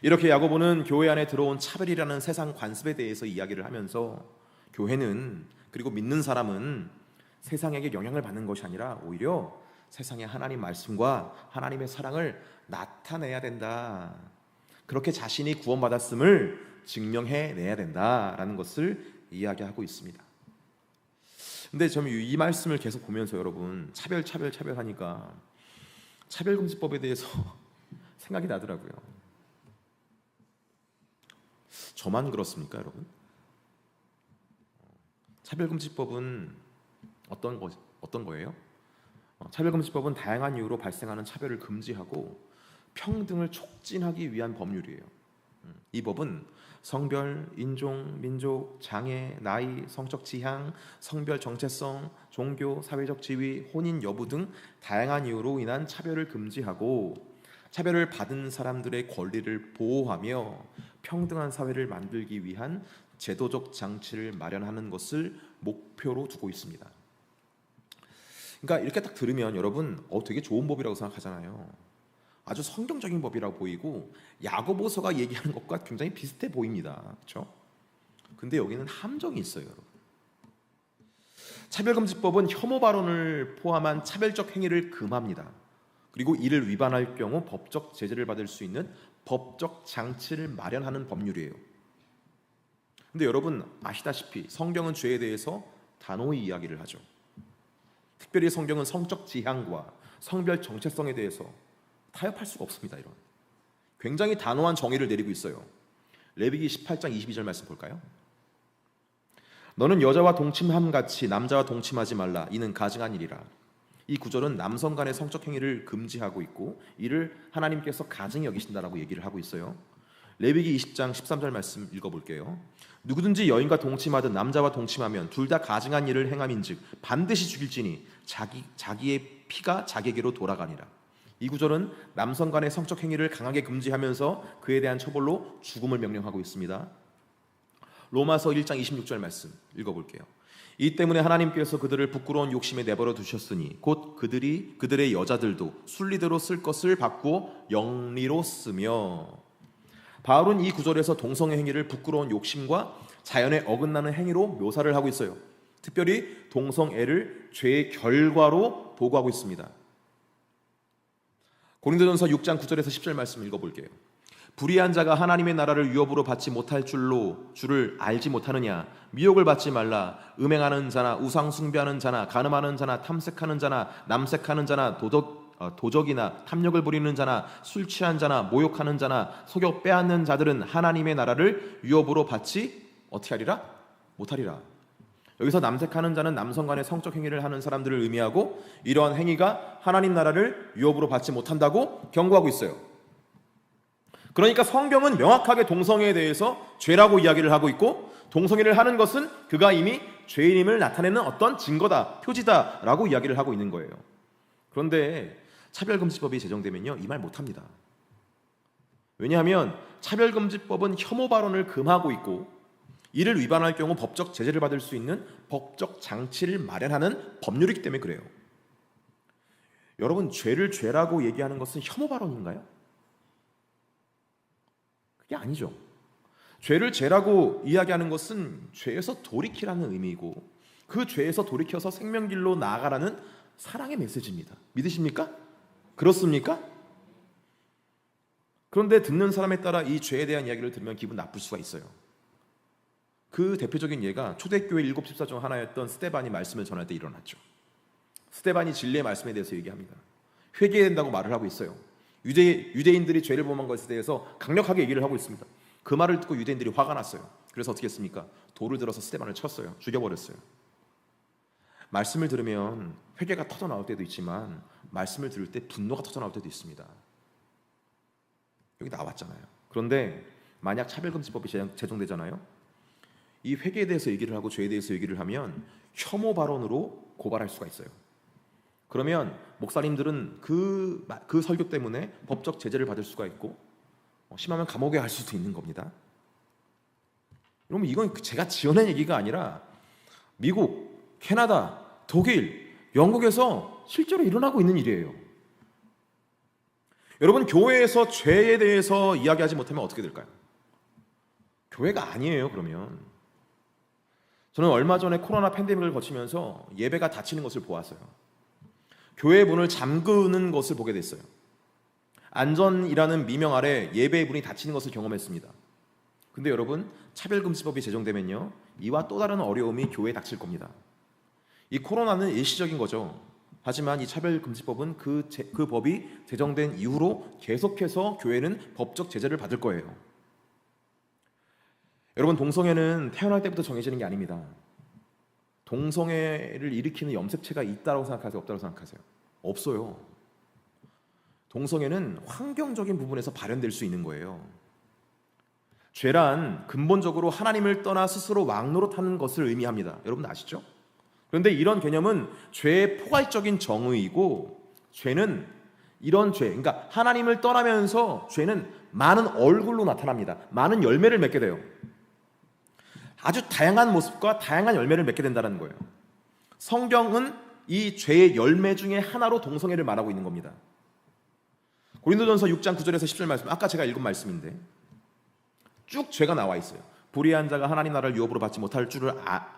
이렇게 야고보는 교회 안에 들어온 차별이라는 세상 관습에 대해서 이야기를 하면서 교회는, 그리고 믿는 사람은 세상에게 영향을 받는 것이 아니라 오히려 세상의 하나님 말씀과 하나님의 사랑을 나타내야 된다. 그렇게 자신이 구원받았음을 증명해내야 된다라는 것을 이야기하고 있습니다. 근데 저는 이 말씀을 계속 보면서 여러분 차별 하니까 차별금지법에 대해서 생각이 나더라고요. 저만 그렇습니까, 여러분? 차별금지법은 어떤 거예요? 차별금지법은 다양한 이유로 발생하는 차별을 금지하고 평등을 촉진하기 위한 법률이에요. 이 법은 성별, 인종, 민족, 장애, 나이, 성적 지향, 성별 정체성, 종교, 사회적 지위, 혼인 여부 등 다양한 이유로 인한 차별을 금지하고 차별을 받은 사람들의 권리를 보호하며 평등한 사회를 만들기 위한 제도적 장치를 마련하는 것을 목표로 두고 있습니다. 그러니까 이렇게 딱 들으면 여러분 되게 좋은 법이라고 생각하잖아요. 아주 성경적인 법이라고 보이고 야고보서가 얘기하는 것과 굉장히 비슷해 보입니다. 그렇죠? 근데 여기는 함정이 있어요, 여러분. 차별금지법은 혐오 발언을 포함한 차별적 행위를 금합니다. 그리고 이를 위반할 경우 법적 제재를 받을 수 있는 법적 장치를 마련하는 법률이에요. 근데 여러분 아시다시피 성경은 죄에 대해서 단호히 이야기를 하죠. 특별히 성경은 성적 지향과 성별 정체성에 대해서 타협할 수가 없습니다. 이런 굉장히 단호한 정의를 내리고 있어요. 레위기 18장 22절 말씀 볼까요? 너는 여자와 동침함 같이 남자와 동침하지 말라. 이는 가증한 일이라. 이 구절은 남성 간의 성적 행위를 금지하고 있고 이를 하나님께서 가증히 여기신다라고 얘기를 하고 있어요. 레위기 20장 13절 말씀 읽어볼게요. 누구든지 여인과 동침하든 남자와 동침하면 둘 다 가증한 일을 행함인즉 반드시 죽일지니 자기의 피가 자기에게로 돌아가니라. 이 구절은 남성 간의 성적 행위를 강하게 금지하면서 그에 대한 처벌로 죽음을 명령하고 있습니다. 로마서 1장 26절 말씀 읽어볼게요. 이 때문에 하나님께서 그들을 부끄러운 욕심에 내버려 두셨으니 곧 그들의 여자들도 순리대로 쓸 것을 바꾸어 영리로 쓰며. 바울은 이 구절에서 동성의 행위를 부끄러운 욕심과 자연에 어긋나는 행위로 묘사를 하고 있어요. 특별히 동성애를 죄의 결과로 보고하고 있습니다. 고린도전서 6장 9절에서 10절 말씀 읽어볼게요. 불의한 자가 하나님의 나라를 유업으로 받지 못할 줄을 알지 못하느냐. 미혹을 받지 말라. 음행하는 자나 우상 숭배하는 자나 간음하는 자나 탐색하는 자나 남색하는 자나 도적이나 탐욕을 부리는 자나 술 취한 자나 모욕하는 자나 속여 빼앗는 자들은 하나님의 나라를 유업으로 받지 어떻게 하리라? 못하리라. 여기서 남색하는 자는 남성 간의 성적 행위를 하는 사람들을 의미하고 이러한 행위가 하나님 나라를 유업으로 받지 못한다고 경고하고 있어요. 그러니까 성경은 명확하게 동성애에 대해서 죄라고 이야기를 하고 있고 동성애를 하는 것은 그가 이미 죄인임을 나타내는 어떤 증거다, 표지다라고 이야기를 하고 있는 거예요. 그런데 차별금지법이 제정되면요, 이 말 못합니다. 왜냐하면 차별금지법은 혐오 발언을 금하고 있고 이를 위반할 경우 법적 제재를 받을 수 있는 법적 장치를 마련하는 법률이기 때문에 그래요. 여러분, 죄를 죄라고 얘기하는 것은 혐오 발언인가요? 그게 아니죠. 죄를 죄라고 이야기하는 것은 죄에서 돌이키라는 의미이고 그 죄에서 돌이켜서 생명길로 나아가라는 사랑의 메시지입니다. 믿으십니까? 그렇습니까? 그런데 듣는 사람에 따라 이 죄에 대한 이야기를 들으면 기분 나쁠 수가 있어요. 그 대표적인 예가 초대교회 7 집사 중 하나였던 스데반이 말씀을 전할 때 일어났죠. 스데반이 진리의 말씀에 대해서 얘기합니다. 회개해야 된다고 말을 하고 있어요. 유대인들이 죄를 범한 것에 대해서 강력하게 얘기를 하고 있습니다. 그 말을 듣고 유대인들이 화가 났어요. 그래서 어떻게 했습니까? 돌을 들어서 스데반을 쳤어요. 죽여버렸어요. 말씀을 들으면 회개가 터져 나올 때도 있지만 말씀을 들을 때 분노가 터져 나올 때도 있습니다. 여기 나왔잖아요. 그런데 만약 차별금지법이 제정되잖아요. 이 회개에 대해서 얘기를 하고 죄에 대해서 얘기를 하면 혐오 발언으로 고발할 수가 있어요. 그러면 목사님들은 그 설교 때문에 법적 제재를 받을 수가 있고 심하면 감옥에 갈 수도 있는 겁니다. 여러분, 이건 제가 지어낸 얘기가 아니라 미국, 캐나다, 독일, 영국에서 실제로 일어나고 있는 일이에요. 여러분, 교회에서 죄에 대해서 이야기하지 못하면 어떻게 될까요? 교회가 아니에요. 그러면 저는 얼마 전에 코로나 팬데믹을 거치면서 예배가 닫히는 것을 보았어요. 교회 문을 잠그는 것을 보게 됐어요. 안전이라는 미명 아래 예배의 문이 닫히는 것을 경험했습니다. 근데 여러분, 차별금지법이 제정되면요, 이와 또 다른 어려움이 교회에 닥칠 겁니다. 이 코로나는 일시적인 거죠. 하지만 이 차별금지법은 그 법이 제정된 이후로 계속해서 교회는 법적 제재를 받을 거예요. 여러분, 동성애는 태어날 때부터 정해지는 게 아닙니다. 동성애를 일으키는 염색체가 있다고 생각하세요? 없다고 생각하세요? 없어요. 동성애는 환경적인 부분에서 발현될 수 있는 거예요. 죄란 근본적으로 하나님을 떠나 스스로 왕노릇하는 것을 의미합니다. 여러분 아시죠? 그런데 이런 개념은 죄의 포괄적인 정의이고, 죄는 이런 죄, 그러니까 하나님을 떠나면서 죄는 많은 얼굴로 나타납니다. 많은 열매를 맺게 돼요. 아주 다양한 모습과 다양한 열매를 맺게 된다는 거예요. 성경은 이 죄의 열매 중에 하나로 동성애를 말하고 있는 겁니다. 고린도전서 6장 9절에서 10절 말씀, 아까 제가 읽은 말씀인데 쭉 죄가 나와 있어요. 불의한 자가 하나님 나라를 유업으로 받지 못할 줄을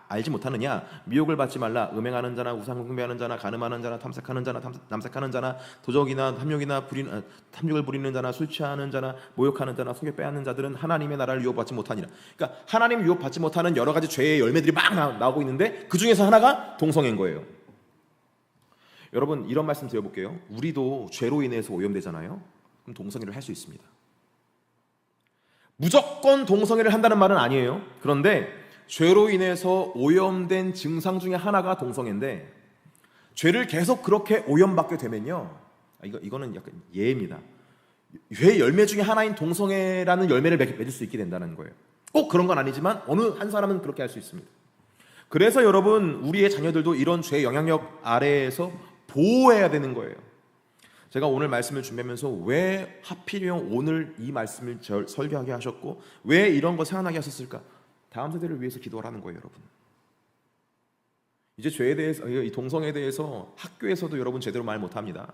알지 못하느냐? 미혹을 받지 말라. 음행하는 자나 우상 숭배하는 자나 간음하는 자나 탐색하는 자나 남색하는 자나 도적이나 탐욕을 부리는 자나 술 취하는 자나 모욕하는 자나 속여 빼앗는 자들은 하나님의 나라를 유업받지 못하니라. 그러니까 하나님 유업받지 못하는 여러 가지 죄의 열매들이 막 나오고 있는데 그 중에서 하나가 동성애인 거예요. 여러분, 이런 말씀 드려볼게요. 우리도 죄로 인해서 오염되잖아요. 그럼 동성애를 할 수 있습니다. 무조건 동성애를 한다는 말은 아니에요. 그런데 죄로 인해서 오염된 증상 중에 하나가 동성애인데, 죄를 계속 그렇게 오염받게 되면요, 이거는 약간 예입니다. 죄의 열매 중에 하나인 동성애라는 열매를 맺을 수 있게 된다는 거예요. 꼭 그런 건 아니지만 어느 한 사람은 그렇게 할 수 있습니다. 그래서 여러분, 우리의 자녀들도 이런 죄의 영향력 아래에서 보호해야 되는 거예요. 제가 오늘 말씀을 준비하면서 왜 하필이면 오늘 이 말씀을 설교하게 하셨고 왜 이런 거 생각나게 하셨을까? 다음 세대를 위해서 기도하라는 거예요, 여러분. 이제 죄에 대해서, 이 동성애에 대해서 학교에서도 여러분 제대로 말 못합니다.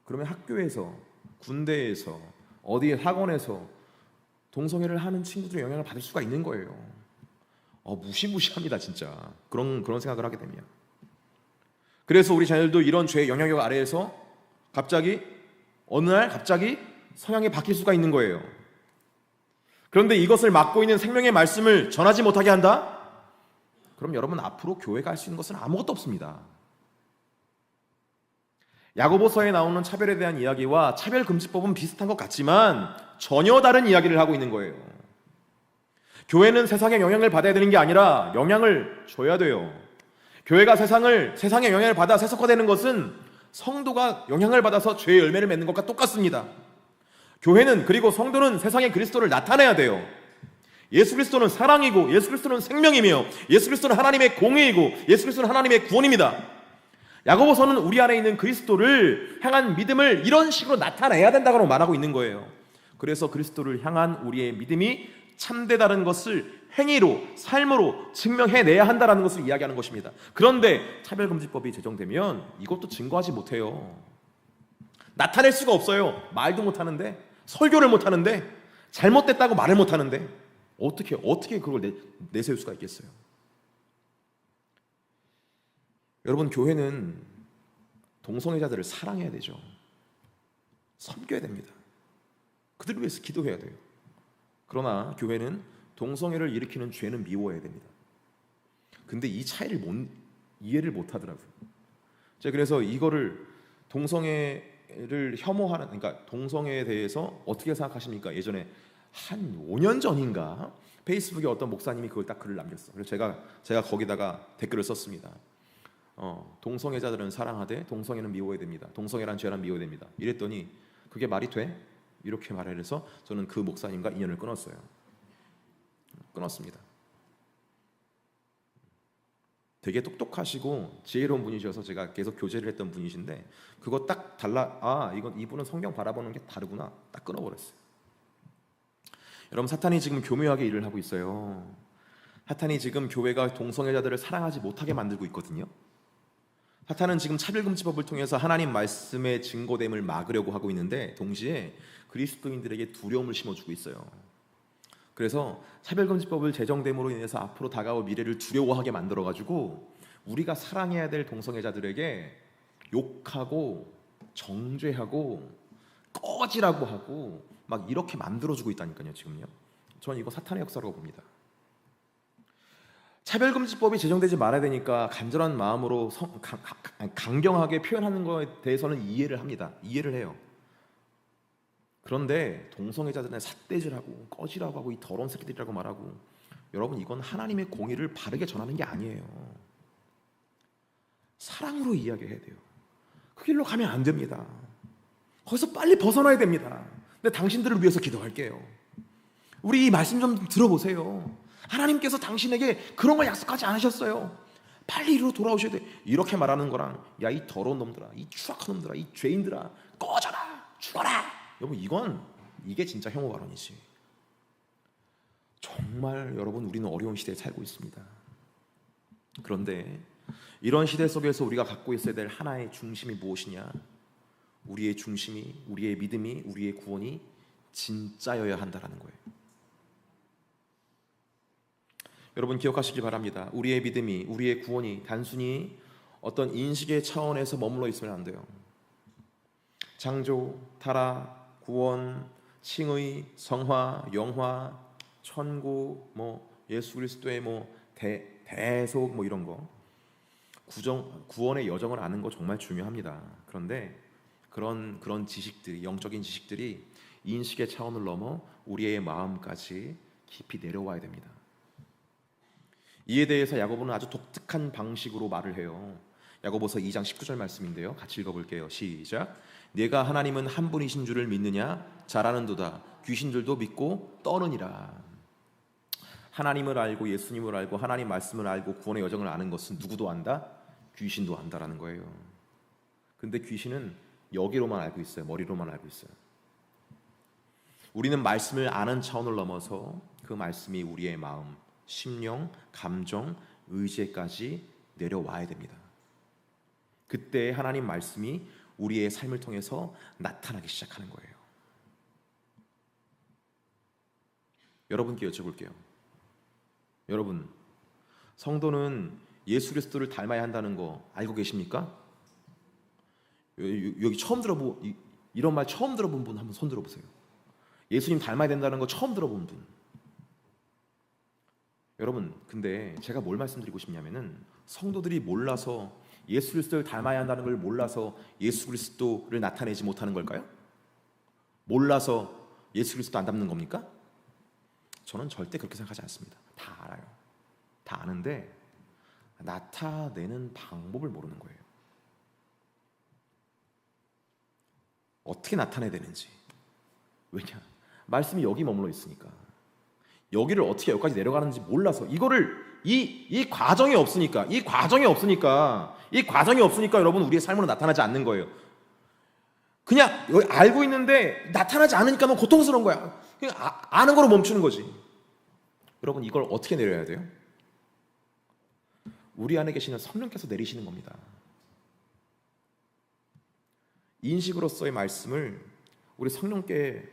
그러면 학교에서, 군대에서, 어디 학원에서 동성애를 하는 친구들의 영향을 받을 수가 있는 거예요. 무시무시합니다, 진짜. 그런 생각을 하게 되면. 그래서 우리 자녀들도 이런 죄의 영향력 아래에서 어느 날 갑자기 성향이 바뀔 수가 있는 거예요. 그런데 이것을 막고 있는 생명의 말씀을 전하지 못하게 한다? 그럼 여러분, 앞으로 교회가 할 수 있는 것은 아무것도 없습니다. 야고보서에 나오는 차별에 대한 이야기와 차별금지법은 비슷한 것 같지만 전혀 다른 이야기를 하고 있는 거예요. 교회는 세상에 영향을 받아야 되는 게 아니라 영향을 줘야 돼요. 교회가 세상에 영향을 받아 세속화되는 것은 성도가 영향을 받아서 죄의 열매를 맺는 것과 똑같습니다. 교회는, 그리고 성도는 세상에 그리스도를 나타내야 돼요. 예수 그리스도는 사랑이고 예수 그리스도는 생명이며 예수 그리스도는 하나님의 공의이고 예수 그리스도는 하나님의 구원입니다. 야고보서는 우리 안에 있는 그리스도를 향한 믿음을 이런 식으로 나타내야 된다고 말하고 있는 거예요. 그래서 그리스도를 향한 우리의 믿음이 참되다는 것을 행위로, 삶으로 증명해내야 한다는 것을 이야기하는 것입니다. 그런데 차별금지법이 제정되면 이것도 증거하지 못해요. 나타낼 수가 없어요. 말도 못하는데, 설교를 못하는데, 잘못됐다고 말을 못하는데 어떻게 그걸 내세울 수가 있겠어요? 여러분, 교회는 동성애자들을 사랑해야 되죠. 섬겨야 됩니다. 그들을 위해서 기도해야 돼요. 그러나 교회는 동성애를 일으키는 죄는 미워해야 됩니다. 근데 이 차이를 이해를 못 하더라고요. 제가 그래서 이거를 동성애를 혐오하는, 그러니까 동성애에 대해서 어떻게 생각하십니까? 예전에 한 5년 전인가 페이스북에 어떤 목사님이 그걸 딱 글을 남겼어요. 그래서 제가 거기다가 댓글을 썼습니다. 동성애자들은 사랑하되 동성애는 미워해야 됩니다. 동성애란 죄란 미워해야 됩니다. 이랬더니 그게 말이 돼? 이렇게 말을 해서 저는 그 목사님과 인연을 끊었습니다. 되게 똑똑하시고 지혜로운 분이셔서 제가 계속 교제를 했던 분이신데 그거 딱 이분은 성경 바라보는 게 다르구나, 딱 끊어버렸어요. 여러분, 사탄이 지금 교묘하게 일을 하고 있어요. 사탄이 지금 교회가 동성애자들을 사랑하지 못하게 만들고 있거든요. 사탄은 지금 차별금지법을 통해서 하나님 말씀의 증거됨을 막으려고 하고 있는데 동시에 그리스도인들에게 두려움을 심어주고 있어요. 그래서 차별금지법을 제정됨으로 인해서 앞으로 다가올 미래를 두려워하게 만들어가지고 우리가 사랑해야 될 동성애자들에게 욕하고 정죄하고 꺼지라고 하고 막 이렇게 만들어주고 있다니까요. 지금요. 저는 이거 사탄의 역사라고 봅니다. 차별금지법이 제정되지 말아야 되니까 간절한 마음으로 강경하게 표현하는 것에 대해서는 이해를 합니다. 이해를 해요. 그런데 동성애자들은 삿대질하고 꺼지라고 하고 이 더러운 새끼들이라고 말하고, 여러분, 이건 하나님의 공의를 바르게 전하는 게 아니에요. 사랑으로 이야기해야 돼요. 그 길로 가면 안 됩니다. 거기서 빨리 벗어나야 됩니다. 근데 당신들을 위해서 기도할게요. 우리 이 말씀 좀 들어보세요. 하나님께서 당신에게 그런 걸 약속하지 않으셨어요. 빨리 이리로 돌아오셔야 돼. 이렇게 말하는 거랑 야, 이 더러운 놈들아, 이 추악한 놈들아, 이 죄인들아, 꺼져라, 죽어라. 여러분, 이건 이게 진짜 혐오 발언이지. 정말 여러분, 우리는 어려운 시대에 살고 있습니다. 그런데 이런 시대 속에서 우리가 갖고 있어야 될 하나의 중심이 무엇이냐? 우리의 중심이, 우리의 믿음이, 우리의 구원이 진짜여야 한다라는 거예요. 여러분 기억하시기 바랍니다. 우리의 믿음이, 우리의 구원이 단순히 어떤 인식의 차원에서 머물러 있으면 안 돼요. 창조, 타락, 구원, 칭의, 성화, 영화, 천국, 예수 그리스도의 대속 이런 거, 구원의 여정을 아는 거 정말 중요합니다. 그런데 그런 지식들이, 영적인 지식들이 인식의 차원을 넘어 우리의 마음까지 깊이 내려와야 됩니다. 이에 대해서 야고보는 아주 독특한 방식으로 말을 해요. 야고보서 2장 19절 말씀인데요, 같이 읽어볼게요. 시작. 네가 하나님은 한 분이신 줄을 믿느냐? 잘하는도다. 귀신들도 믿고 떠느니라. 하나님을 알고 예수님을 알고 하나님 말씀을 알고 구원의 여정을 아는 것은 누구도 안다? 귀신도 안다라는 거예요. 근데 귀신은 여기로만 알고 있어요. 머리로만 알고 있어요. 우리는 말씀을 아는 차원을 넘어서 그 말씀이 우리의 마음, 심령, 감정, 의지까지 내려와야 됩니다. 그때 하나님 말씀이 우리의 삶을 통해서 나타나기 시작하는 거예요. 여러분께 여쭤볼게요. 여러분, 성도는 예수 그리스도를 닮아야 한다는 거 알고 계십니까? 여기 이런 말 처음 들어본 분 한번 손 들어보세요. 예수님 닮아야 된다는 거 처음 들어본 분. 여러분, 근데 제가 뭘 말씀드리고 싶냐면은, 성도들이 몰라서 예수 그리스도를 닮아야 한다는 걸 몰라서 예수 그리스도를 나타내지 못하는 걸까요? 몰라서 예수 그리스도 안 닮는 겁니까? 저는 절대 그렇게 생각하지 않습니다. 다 알아요. 다 아는데 나타내는 방법을 모르는 거예요. 어떻게 나타내야 되는지. 왜냐? 말씀이 여기 머물러 있으니까. 여기를 어떻게 여기까지 내려가는지 몰라서, 이 과정이 없으니까 여러분, 우리의 삶으로 나타나지 않는 거예요. 그냥 알고 있는데 나타나지 않으니까 너무 고통스러운 거야. 그냥 아는 거로 멈추는 거지. 여러분, 이걸 어떻게 내려야 돼요? 우리 안에 계시는 성령께서 내리시는 겁니다. 인식으로서의 말씀을 우리 성령께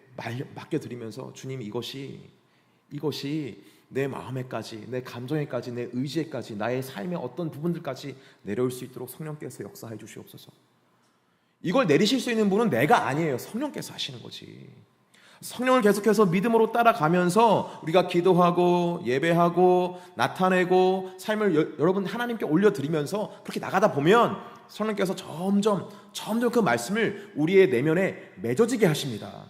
맡겨드리면서, 주님, 이것이 내 마음에까지, 내 감정에까지, 내 의지에까지, 나의 삶의 어떤 부분들까지 내려올 수 있도록 성령께서 역사해 주시옵소서. 이걸 내리실 수 있는 분은 내가 아니에요. 성령께서 하시는 거지. 성령을 계속해서 믿음으로 따라가면서 우리가 기도하고 예배하고 나타내고 삶을 여러분 하나님께 올려드리면서 그렇게 나가다 보면 성령께서 점점 그 말씀을 우리의 내면에 맺어지게 하십니다.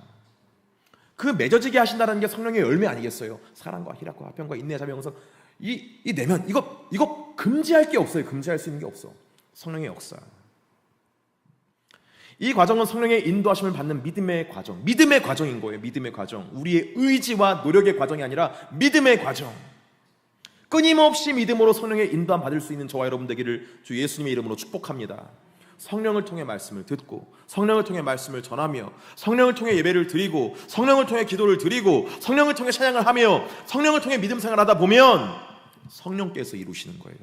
그 맺어지게 하신다는 게 성령의 열매 아니겠어요? 사랑과 희락과 화평과 인내, 자비형성, 이 내면, 이거 금지할 게 없어요. 금지할 수 있는 게 없어. 성령의 역사. 이 과정은 성령의 인도하심을 받는 믿음의 과정인 거예요. 믿음의 과정. 우리의 의지와 노력의 과정이 아니라 믿음의 과정. 끊임없이 믿음으로 성령의 인도함 받을 수 있는 저와 여러분 되기를 주 예수님의 이름으로 축복합니다. 성령을 통해 말씀을 듣고, 성령을 통해 말씀을 전하며, 성령을 통해 예배를 드리고, 성령을 통해 기도를 드리고, 성령을 통해 찬양을 하며, 성령을 통해 믿음 생활하다 보면 성령께서 이루시는 거예요.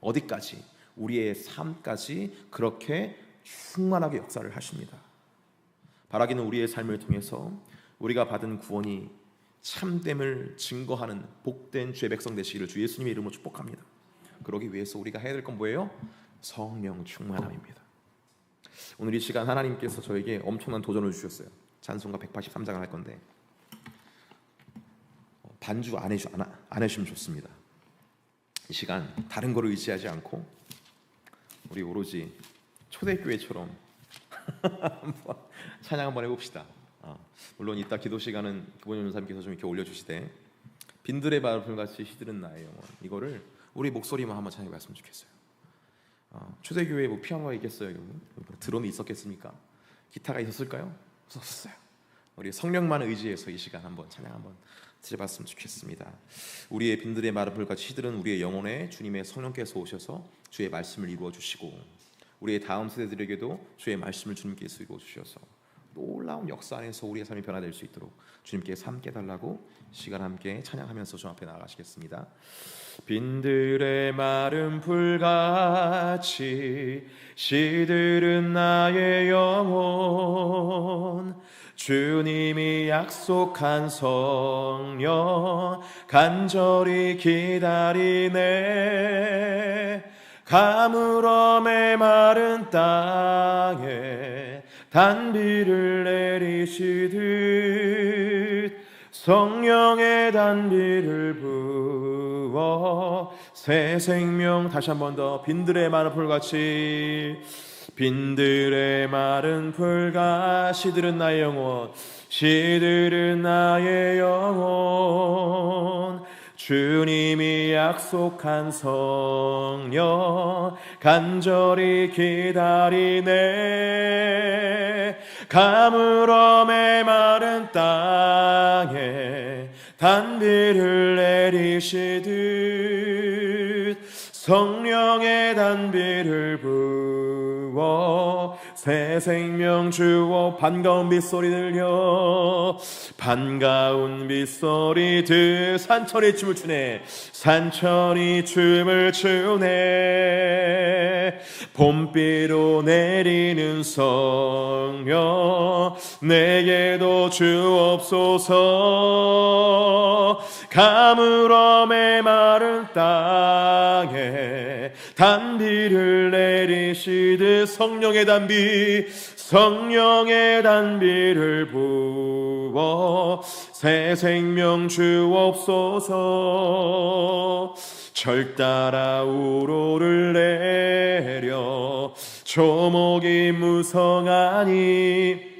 어디까지? 우리의 삶까지 그렇게 충만하게 역사를 하십니다. 바라기는 우리의 삶을 통해서 우리가 받은 구원이 참됨을 증거하는 복된 주의 백성 되시기를 주 예수님의 이름으로 축복합니다. 그러기 위해서 우리가 해야 될 건 뭐예요? 성령 충만함입니다. 오늘 이 시간 하나님께서 저에게 엄청난 도전을 주셨어요. 찬송가 183장을 할 건데 반주 안 해주시면 좋습니다. 이 시간 다른 거를 의지하지 않고 우리 오로지 초대교회처럼 찬양 한번 해봅시다. 물론 이따 기도 시간은 기본 전사님께서 좀 이렇게 올려주시되, 빈들의 바람같이 시드는 나의 영혼, 이거를 우리 목소리만 한번 찬양해봤으면 좋겠어요. 초대교회에 피아노가 있겠어요? 드럼이 있었겠습니까? 기타가 있었을까요? 없었어요. 우리 성령만 의지해서 이 시간 한번 찬양 한번 드려봤으면 좋겠습니다. 우리의 빈들의 마르풀같이 시들은 우리의 영혼에 주님의 성령께서 오셔서 주의 말씀을 이루어 주시고, 우리의 다음 세대들에게도 주의 말씀을 주님께서 이루어 주셔서 놀라운 역사 안에서 우리의 삶이 변화될 수 있도록 주님께서 함께 달라고 시간 함께 찬양하면서 주 앞에 나아가시겠습니다. 빈들의 마른 불같이 시들은 나의 영혼, 주님이 약속한 성령 간절히 기다리네. 가물어 메마른 땅에 단비를 내리시듯 성령의 단비를 부어 새 생명. 다시 한 번 더. 빈들의 마른 불같이, 빈들의 마른 불같이 시들은 나의 영혼, 시들은 나의 영혼, 주님이 약속한 성령 간절히 기다리네. 가물어 메마른 땅에 단비를 내리시듯 성령의 단비를 부어 새 생명 주어. 반가운 빗소리 들려, 반가운 빗소리 들. 산천이 춤을 추네, 산천이 춤을 추네. 봄비로 내리는 성령 내게도 주옵소서. 가물어 메마른 땅에 단비를 내리시듯 성령의 단비, 성령의 단비를 부어 새 생명 주옵소서. 절 따라 우로를 내려 조목이 무성하니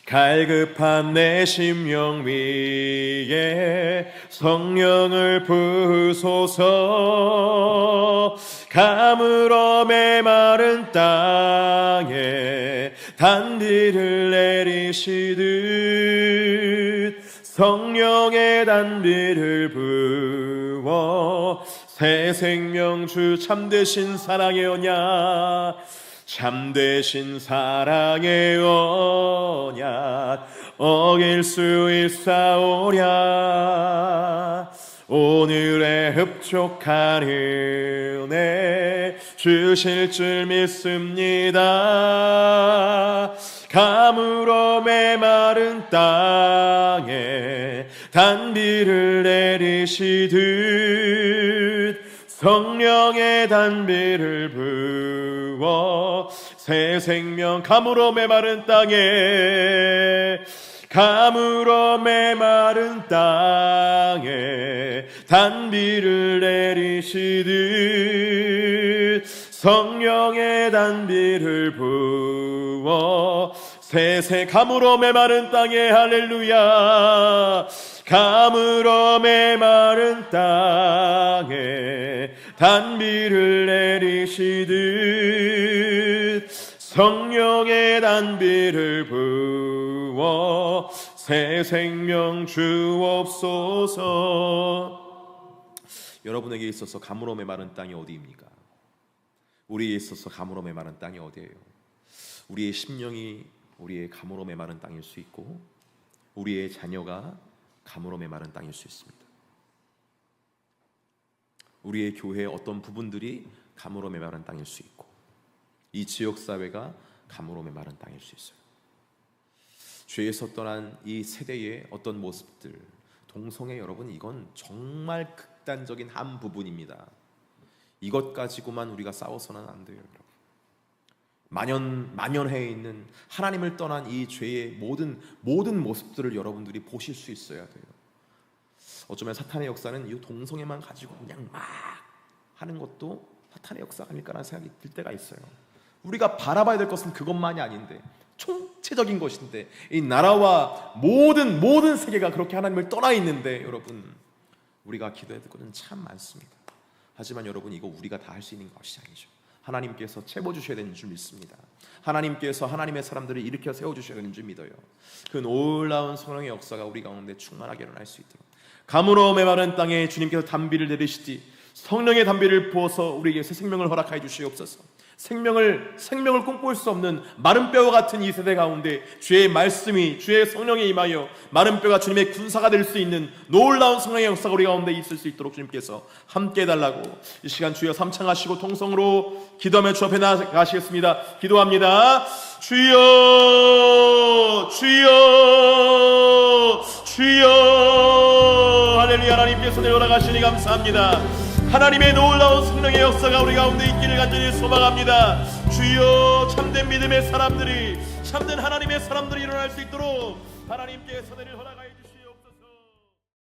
갈급한 내 심령 위에 성령을 부으소서. 가물어 메마른 땅에 단비를 내리시듯 성령의 단비를 부어 새 생명 주. 참되신 사랑의 언약, 참되신 사랑의 언약 어길 수 있사오랴. 오늘의 흡족한 은혜 주실 줄 믿습니다. 가물어 메마른 땅에 단비를 내리시듯 성령의 단비를 부어 새 생명. 가물어 메마른 땅에, 가물어 메마른 땅에 단비를 내리시듯 성령의 단비를 부어 새 가물어 메마른 땅에. 할렐루야. 가물어 메마른 땅에 단비를 내리시듯 성령의 단비를 부어 새 생명 주옵소서. 여러분에게 있어서 가물어 메마른 땅이 어디입니까? 우리에 있어서 가물어 메마른 땅이 어디예요? 우리의 심령이 우리의 가물어 메마른 땅일 수 있고, 우리의 자녀가 가물어 메마른 땅일 수 있습니다. 우리의 교회의 어떤 부분들이 가물어 메마른 땅일 수 있고, 이 지역사회가 가물어 메마른 땅일 수 있어요. 죄에서 떠난 이 세대의 어떤 모습들, 동성애, 여러분, 이건 정말 극단적인 한 부분입니다. 이것 가지고만 우리가 싸워서는 안 돼요, 여러분. 만연해 있는 하나님을 떠난 이 죄의 모든 모습들을 여러분들이 보실 수 있어야 돼요. 어쩌면 사탄의 역사는 이 동성애만 가지고 그냥 막 하는 것도 사탄의 역사가 아닐까라는 생각이 들 때가 있어요. 우리가 바라봐야 될 것은 그것만이 아닌데, 총체적인 것인데, 이 나라와 모든 세계가 그렇게 하나님을 떠나 있는데, 여러분, 우리가 기도해야 될 것은 참 많습니다. 하지만 여러분, 이거 우리가 다 할 수 있는 것이 아니죠. 하나님께서 채워주셔야 되는 줄 믿습니다. 하나님께서 하나님의 사람들을 일으켜 세워주셔야 되는 줄 믿어요. 그 놀라운 성령의 역사가 우리 가운데 충만하게 일어날 수 있도록, 가물어 메마른 땅에 주님께서 단비를 내리시되 성령의 단비를 부어서 우리에게 새 생명을 허락하여 주시옵소서. 생명을 꿈꿀 수 없는 마른 뼈와 같은 이 세대 가운데 주의 말씀이, 주의 성령에 임하여 마른 뼈가 주님의 군사가 될 수 있는 놀라운 성령의 역사가 우리 가운데 있을 수 있도록 주님께서 함께 해달라고 이 시간 주여 삼창하시고 통성으로 기도하며 주 앞에 나가시겠습니다. 기도합니다. 주여, 주여, 주여. 할렐루야. 하나님께서 내려가시니 감사합니다. 하나님의 놀라운 성령의 역사가 우리 가운데 있기를 간절히 소망합니다. 주여, 참된 믿음의 사람들이, 참된 하나님의 사람들이 일어날 수 있도록 하나님께 선회를 허락하여 주시옵소서.